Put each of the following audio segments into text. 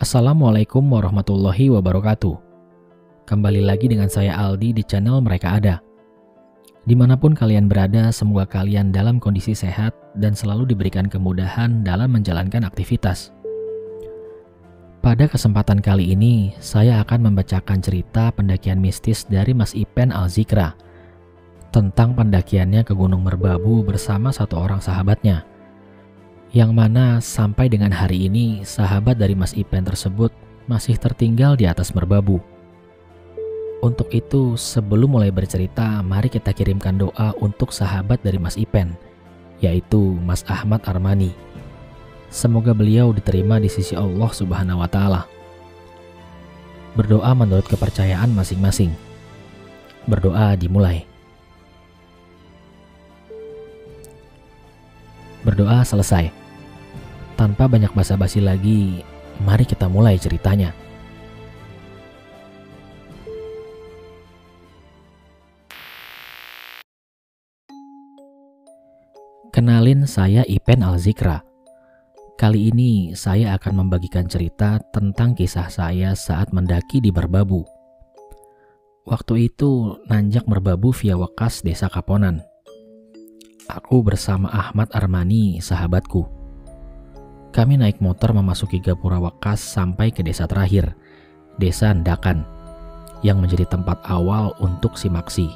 Assalamualaikum warahmatullahi wabarakatuh. Kembali lagi dengan saya Aldi di channel Mereka Ada. Dimanapun kalian berada, semoga kalian dalam kondisi sehat dan selalu diberikan kemudahan dalam menjalankan aktivitas. Pada kesempatan kali ini, saya akan membacakan cerita pendakian mistis dari Mas Ipen Al-Zikra tentang pendakiannya ke Gunung Merbabu bersama satu orang sahabatnya. Yang mana sampai dengan hari ini sahabat dari Mas Ipen tersebut masih tertinggal di atas Merbabu. Untuk itu sebelum mulai bercerita, mari kita kirimkan doa untuk sahabat dari Mas Ipen, yaitu Mas Ahmad Armani. Semoga beliau diterima di sisi Allah Subhanahu wa Ta'ala. Berdoa menurut kepercayaan masing-masing. Berdoa dimulai. Berdoa selesai. Tanpa banyak basa-basi lagi, mari kita mulai ceritanya. Kenalin, saya Ipen Al-Zikra. Kali ini saya akan membagikan cerita tentang kisah saya saat mendaki di Merbabu. Waktu itu nanjak Merbabu via Wekas, Desa Kaponan. Aku bersama Ahmad Armani, sahabatku. Kami naik motor memasuki Gapura Wekas sampai ke desa terakhir, Desa Ndakan, yang menjadi tempat awal untuk simaksi.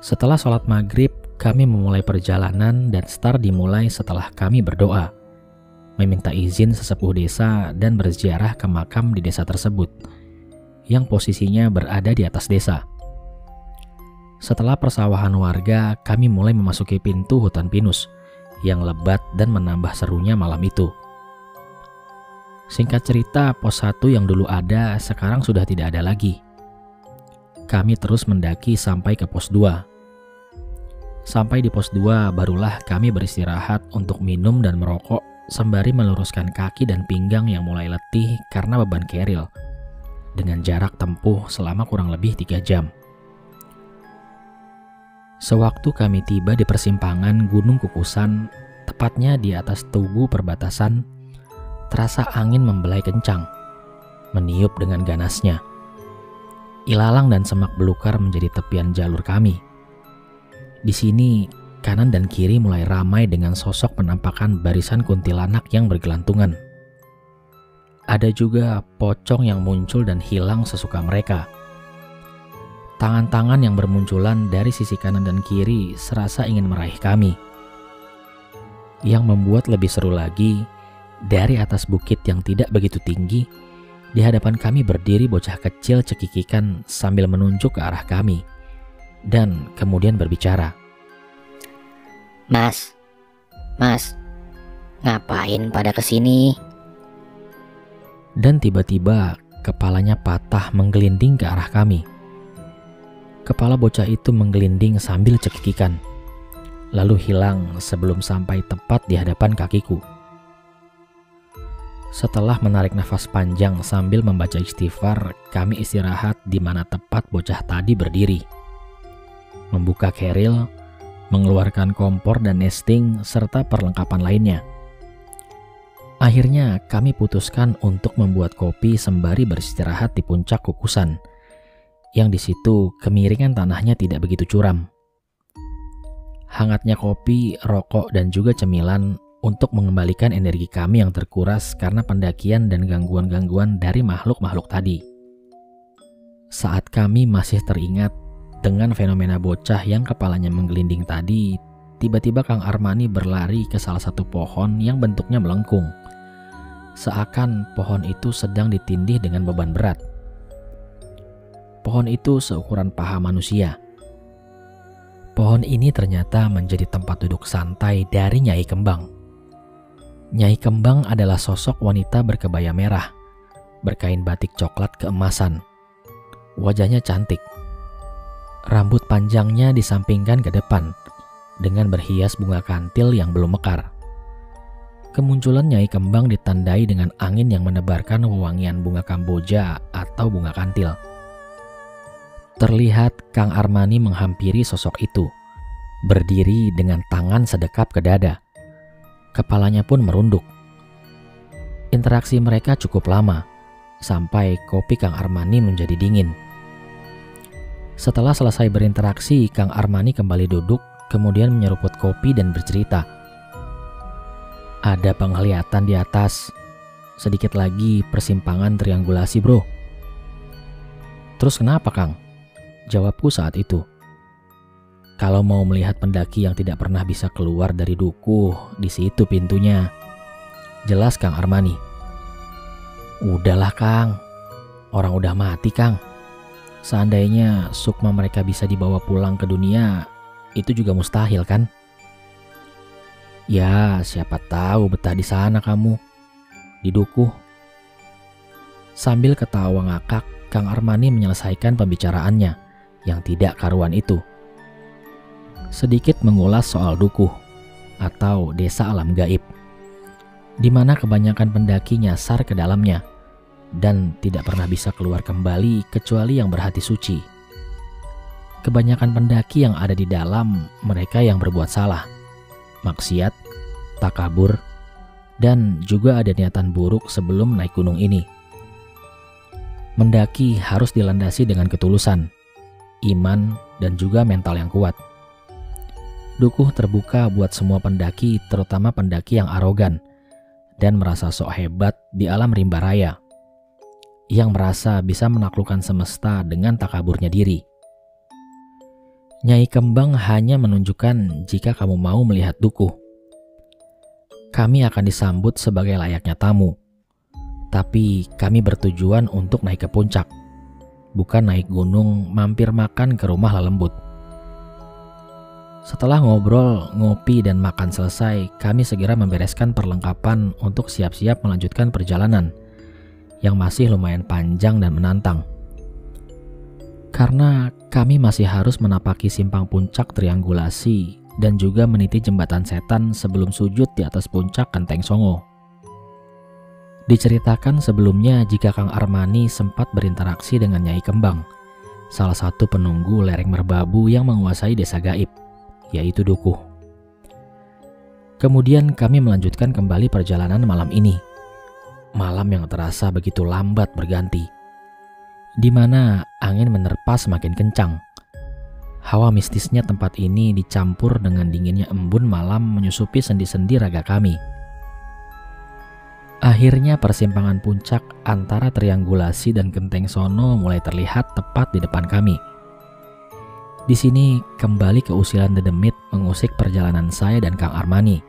Setelah sholat maghrib, kami memulai perjalanan dan start dimulai setelah kami berdoa, meminta izin sesepuh desa dan berziarah ke makam di desa tersebut, yang posisinya berada di atas desa. Setelah persawahan warga, kami mulai memasuki pintu hutan pinus yang lebat dan menambah serunya malam itu. Singkat cerita, pos 1 yang dulu ada sekarang sudah tidak ada lagi. Kami terus mendaki sampai ke pos 2. Sampai di pos 2 barulah kami beristirahat untuk minum dan merokok sembari meluruskan kaki dan pinggang yang mulai letih karena beban keril dengan jarak tempuh selama kurang lebih 3 jam. Sewaktu kami tiba di persimpangan Gunung Kukusan, tepatnya di atas tugu perbatasan, terasa angin membelai kencang, meniup dengan ganasnya. Ilalang dan semak belukar menjadi tepian jalur kami. Di sini, kanan dan kiri mulai ramai dengan sosok penampakan barisan kuntilanak yang bergelantungan. Ada juga pocong yang muncul dan hilang sesuka mereka. Tangan-tangan yang bermunculan dari sisi kanan dan kiri serasa ingin meraih kami. Yang membuat lebih seru lagi, dari atas bukit yang tidak begitu tinggi, di hadapan kami berdiri bocah kecil cekikikan sambil menunjuk ke arah kami, dan kemudian berbicara. Mas, ngapain pada kesini? Dan tiba-tiba kepalanya patah menggelinding ke arah kami. Kepala bocah itu menggelinding sambil cekikikan, lalu hilang sebelum sampai tepat di hadapan kakiku. Setelah menarik nafas panjang sambil membaca istighfar, kami istirahat di mana tepat bocah tadi berdiri. Membuka keril, mengeluarkan kompor dan nesting, serta perlengkapan lainnya. Akhirnya kami putuskan untuk membuat kopi sembari beristirahat di puncak Kukusan, yang di situ kemiringan tanahnya tidak begitu curam. Hangatnya kopi, rokok, dan juga cemilan untuk mengembalikan energi kami yang terkuras karena pendakian dan gangguan-gangguan dari makhluk-makhluk tadi. Saat kami masih teringat dengan fenomena bocah yang kepalanya menggelinding tadi, tiba-tiba Kang Armani berlari ke salah satu pohon yang bentuknya melengkung. Seakan pohon itu sedang ditindih dengan beban berat. Pohon itu seukuran paha manusia. Pohon ini ternyata menjadi tempat duduk santai dari Nyai Kembang. Nyai Kembang adalah sosok wanita berkebaya merah, berkain batik coklat keemasan. Wajahnya cantik. Rambut panjangnya disampingkan ke depan dengan berhias bunga kantil yang belum mekar. Kemunculan Nyai Kembang ditandai dengan angin yang menebarkan wewangian bunga Kamboja atau bunga kantil. Terlihat Kang Armani menghampiri sosok itu, berdiri dengan tangan sedekap ke dada. Kepalanya pun merunduk. Interaksi mereka cukup lama, sampai kopi Kang Armani menjadi dingin. Setelah selesai berinteraksi, Kang Armani kembali duduk, kemudian menyeruput kopi dan bercerita. Ada penglihatan di atas, sedikit lagi persimpangan triangulasi bro. Terus kenapa Kang? Jawabku saat itu. Kalau mau melihat pendaki yang tidak pernah bisa keluar dari dukuh, di situ pintunya. Jelas Kang Armani. Udahlah Kang, orang udah mati Kang. Seandainya sukma mereka bisa dibawa pulang ke dunia, itu juga mustahil kan? Ya, siapa tahu betah di sana kamu, di dukuh. Sambil ketawa ngakak, Kang Armani menyelesaikan pembicaraannya yang tidak karuan itu. Sedikit mengulas soal dukuh atau desa alam gaib, di mana kebanyakan pendaki nyasar ke dalamnya dan tidak pernah bisa keluar kembali kecuali yang berhati suci. Kebanyakan pendaki yang ada di dalam mereka yang berbuat salah, maksiat, takabur, dan juga ada niatan buruk sebelum naik gunung ini. Mendaki harus dilandasi dengan ketulusan, iman, dan juga mental yang kuat. Dukuh terbuka buat semua pendaki, terutama pendaki yang arogan dan merasa sok hebat di alam rimba raya, yang merasa bisa menaklukkan semesta dengan takaburnya diri. Nyai Kembang hanya menunjukkan jika kamu mau melihat dukuh. Kami akan disambut sebagai layaknya tamu, tapi kami bertujuan untuk naik ke puncak, bukan naik gunung mampir makan ke rumah lelembut. Setelah ngobrol, ngopi, dan makan selesai, kami segera membereskan perlengkapan untuk siap-siap melanjutkan perjalanan yang masih lumayan panjang dan menantang. Karena kami masih harus menapaki simpang puncak triangulasi dan juga meniti jembatan setan sebelum sujud di atas puncak Genteng Songo. Diceritakan sebelumnya jika Kang Armani sempat berinteraksi dengan Nyai Kembang, salah satu penunggu lereng merbabu yang menguasai desa gaib, yaitu dukuh. Kemudian kami melanjutkan kembali perjalanan malam ini. Malam yang terasa begitu lambat berganti, di mana angin menerpa semakin kencang. Hawa mistisnya tempat ini dicampur dengan dinginnya embun malam menyusupi sendi-sendi raga kami. Akhirnya persimpangan puncak antara triangulasi dan Genteng Sono mulai terlihat tepat di depan kami. Di sini kembali keusilan dedemit mengusik perjalanan saya dan Kang Armani.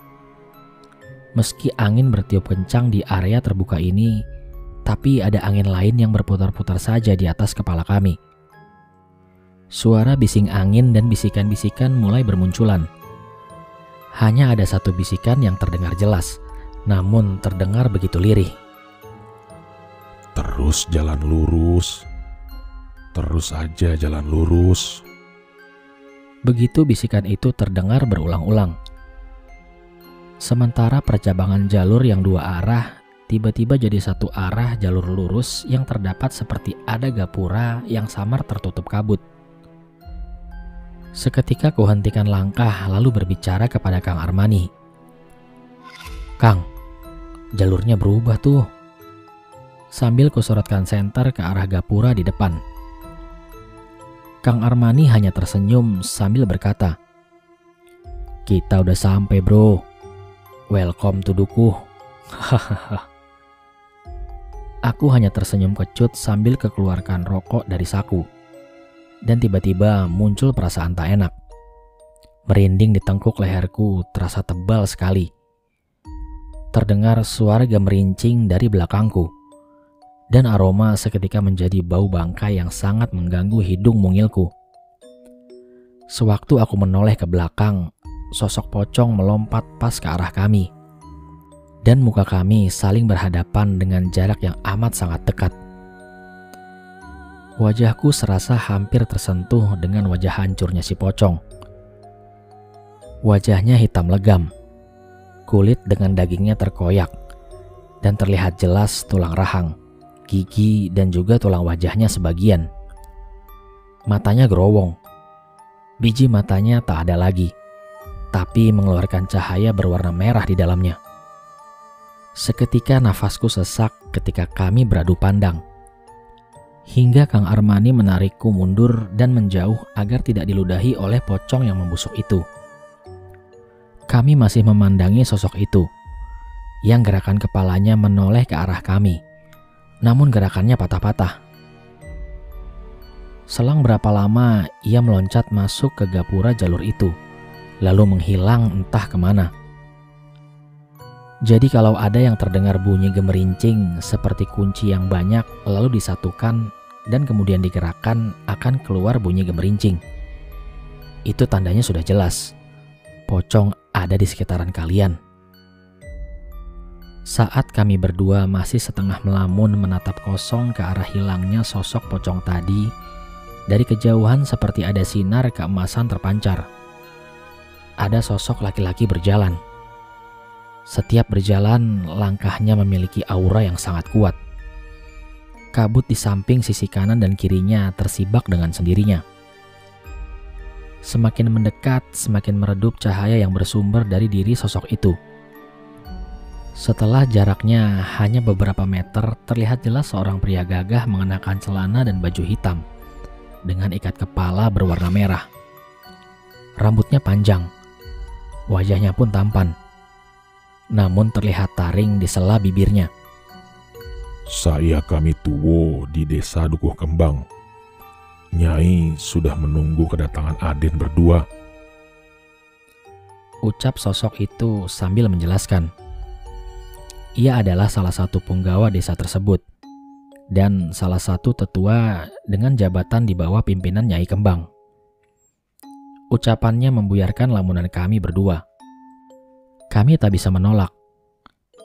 Meski angin bertiup kencang di area terbuka ini, tapi ada angin lain yang berputar-putar saja di atas kepala kami. Suara bising angin dan bisikan-bisikan mulai bermunculan. Hanya ada satu bisikan yang terdengar jelas, namun terdengar begitu lirih. Terus jalan lurus. Terus aja jalan lurus. Begitu bisikan itu terdengar berulang-ulang. Sementara percabangan jalur yang dua arah tiba-tiba jadi satu arah jalur lurus yang terdapat seperti ada gapura yang samar tertutup kabut. Seketika kuhentikan langkah lalu berbicara kepada Kang Armani. Kang, jalurnya berubah tuh. Sambil kusorotkan senter ke arah gapura di depan. Kang Armani hanya tersenyum sambil berkata, "Kita udah sampai bro. Welcome to dukuh." Aku hanya tersenyum kecut sambil kekeluarkan rokok dari saku. Dan tiba-tiba muncul perasaan tak enak. Merinding di tengkuk leherku terasa tebal sekali. Terdengar suara gemerincing dari belakangku. Dan aroma seketika menjadi bau bangkai yang sangat mengganggu hidung mungilku. Sewaktu aku menoleh ke belakang, sosok pocong melompat pas ke arah kami. Dan muka kami saling berhadapan dengan jarak yang amat sangat dekat. Wajahku serasa hampir tersentuh dengan wajah hancurnya si pocong. Wajahnya hitam legam, kulit dengan dagingnya terkoyak, dan terlihat jelas tulang rahang, gigi, dan juga tulang wajahnya sebagian. Matanya gerowong. Biji matanya tak ada lagi, tapi mengeluarkan cahaya berwarna merah di dalamnya. Seketika nafasku sesak ketika kami beradu pandang. Hingga Kang Armani menarikku mundur dan menjauh agar tidak diludahi oleh pocong yang membusuk itu. Kami masih memandangi sosok itu, yang gerakan kepalanya menoleh ke arah kami, namun gerakannya patah-patah. Selang berapa lama ia meloncat masuk ke gapura jalur itu, lalu menghilang entah kemana. Jadi kalau ada yang terdengar bunyi gemerincing seperti kunci yang banyak lalu disatukan dan kemudian digerakkan akan keluar bunyi gemerincing, itu tandanya sudah jelas, pocong ada di sekitaran kalian. Saat kami berdua masih setengah melamun menatap kosong ke arah hilangnya sosok pocong tadi, dari kejauhan seperti ada sinar keemasan terpancar. Ada sosok laki-laki berjalan. Setiap berjalan, langkahnya memiliki aura yang sangat kuat. Kabut di samping sisi kanan dan kirinya tersibak dengan sendirinya. Semakin mendekat, semakin meredup cahaya yang bersumber dari diri sosok itu. Setelah jaraknya hanya beberapa meter, terlihat jelas seorang pria gagah mengenakan celana dan baju hitam dengan ikat kepala berwarna merah. Rambutnya panjang, wajahnya pun tampan, namun terlihat taring di sela bibirnya. Saya kami tuwo di desa Dukuh Kembang. Nyai sudah menunggu kedatangan Aden berdua, ucap sosok itu sambil menjelaskan. Ia adalah salah satu punggawa desa tersebut dan salah satu tetua dengan jabatan di bawah pimpinan Nyai Kembang. Ucapannya membuyarkan lamunan kami berdua. Kami tak bisa menolak.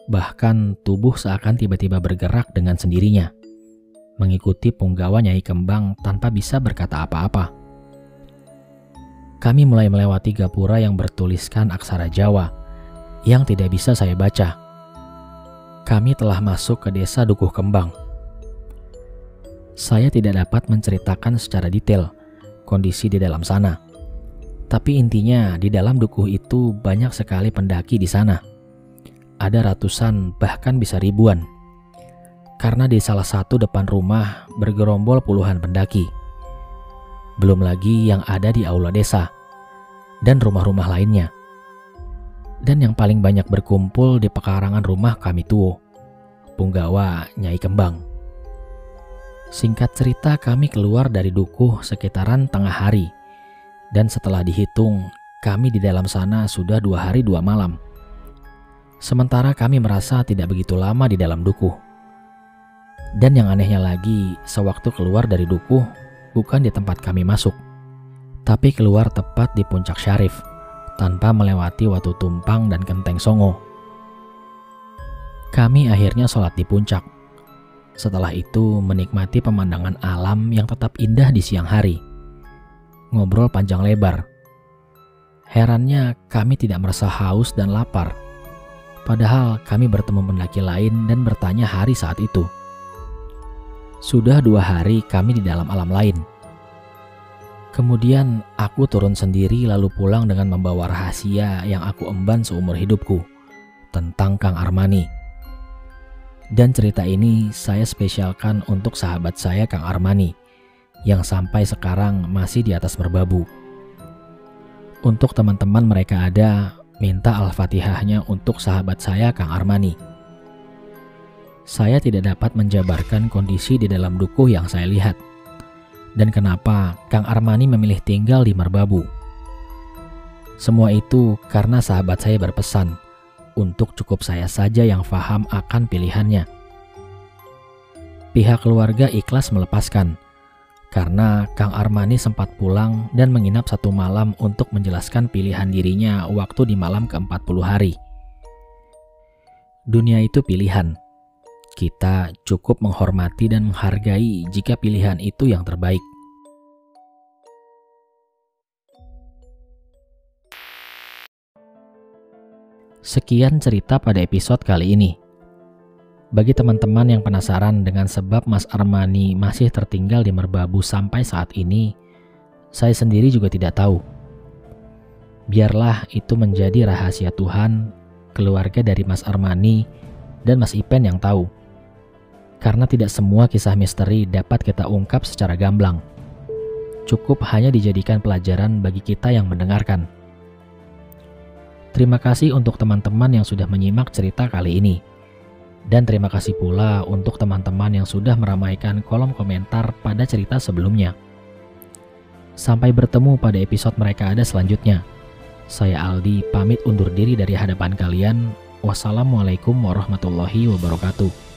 Bahkan tubuh seakan tiba-tiba bergerak dengan sendirinya, mengikuti punggawa Nyai Kembang tanpa bisa berkata apa-apa. Kami mulai melewati gapura yang bertuliskan aksara Jawa yang tidak bisa saya baca. Kami telah masuk ke desa Dukuh Kembang. Saya tidak dapat menceritakan secara detail kondisi di dalam sana. Tapi intinya di dalam dukuh itu banyak sekali pendaki di sana. Ada ratusan bahkan bisa ribuan. Karena di salah satu depan rumah bergerombol puluhan pendaki. Belum lagi yang ada di aula desa dan rumah-rumah lainnya. Dan yang paling banyak berkumpul di pekarangan rumah kami tuwo, punggawa Nyai Kembang. Singkat cerita kami keluar dari dukuh sekitaran tengah hari. Dan setelah dihitung, kami di dalam sana sudah 2 hari 2 malam. Sementara kami merasa tidak begitu lama di dalam dukuh. Dan yang anehnya lagi, sewaktu keluar dari dukuh, bukan di tempat kami masuk, tapi keluar tepat di puncak Syarif, tanpa melewati Watu Tumpang dan Genteng Songo. Kami akhirnya sholat di puncak. Setelah itu menikmati pemandangan alam yang tetap indah di siang hari. Ngobrol panjang lebar. Herannya kami tidak merasa haus dan lapar. Padahal kami bertemu pendaki lain dan bertanya hari saat itu. Sudah 2 hari kami di dalam alam lain. Kemudian aku turun sendiri lalu pulang dengan membawa rahasia yang aku emban seumur hidupku tentang Kang Armani. Dan cerita ini saya spesialkan untuk sahabat saya Kang Armani yang sampai sekarang masih di atas merbabu. Untuk teman-teman mereka ada, minta Al-Fatihahnya untuk sahabat saya Kang Armani. Saya tidak dapat menjabarkan kondisi di dalam dukuh yang saya lihat, dan kenapa Kang Armani memilih tinggal di merbabu. Semua itu karena sahabat saya berpesan untuk cukup saya saja yang paham akan pilihannya. Pihak keluarga ikhlas melepaskan, karena Kang Armani sempat pulang dan menginap 1 malam untuk menjelaskan pilihan dirinya waktu di malam ke-40 hari. Dunia itu pilihan. Kita cukup menghormati dan menghargai jika pilihan itu yang terbaik. Sekian cerita pada episode kali ini. Bagi teman-teman yang penasaran dengan sebab Mas Armani masih tertinggal di merbabu sampai saat ini, saya sendiri juga tidak tahu. Biarlah itu menjadi rahasia Tuhan, keluarga dari Mas Armani, dan Mas Ipen yang tahu. Karena tidak semua kisah misteri dapat kita ungkap secara gamblang. Cukup hanya dijadikan pelajaran bagi kita yang mendengarkan. Terima kasih untuk teman-teman yang sudah menyimak cerita kali ini. Dan terima kasih pula untuk teman-teman yang sudah meramaikan kolom komentar pada cerita sebelumnya. Sampai bertemu pada episode Mereka Ada selanjutnya. Saya Aldi pamit undur diri dari hadapan kalian. Wassalamualaikum warahmatullahi wabarakatuh.